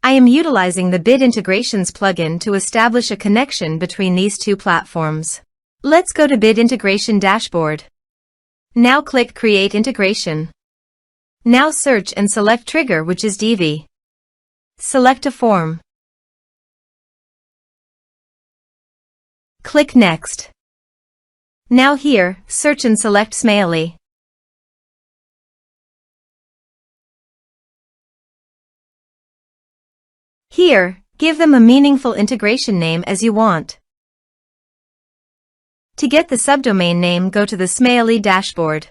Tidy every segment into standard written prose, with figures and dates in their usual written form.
I am utilizing the Bid Integrations plugin to establish a connection between these two platforms. Let's go to Bid Integration Dashboard. Now click Create Integration. Now search and select Trigger, which is Divi. Select a form. Click Next. Now here, search and select Smaily. Here, give them a meaningful integration name as you want. To get the subdomain name, go to the Smaily dashboard.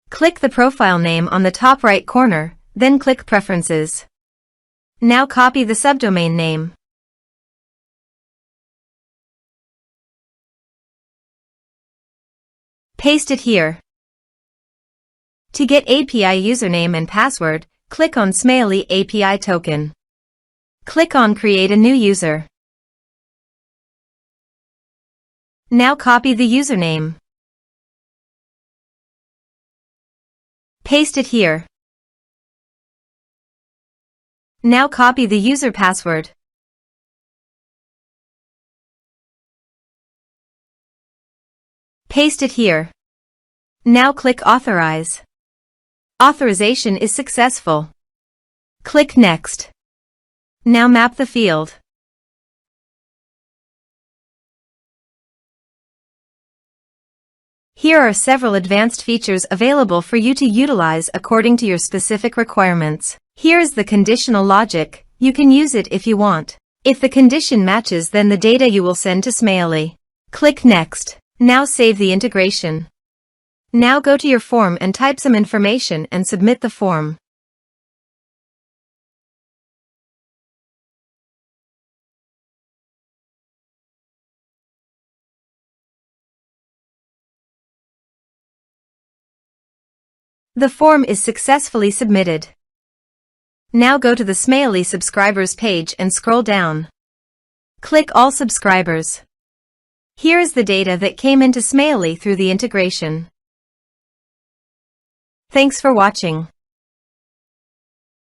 Click the profile name on the top right corner, then click Preferences. Now copy the subdomain name. Paste it here. To get API username and password, click on Smaily API token. Click on Create a new user. Now copy the username. Paste it here. Now copy the user password. Paste it here. Now click Authorize. Authorization is successful. Click Next. Now map the field. Here are several advanced features available for you to utilize according to your specific requirements. Here is the conditional logic. You can use it if you want. If the condition matches, then the data you will send to Smaily. Click Next. Now save the integration. Now go to your form and type some information and submit the form. The form is successfully submitted. Now go to the Smaily subscribers page and scroll down. Click All Subscribers. Here is the data that came into Smaily through the integration. Thanks for watching.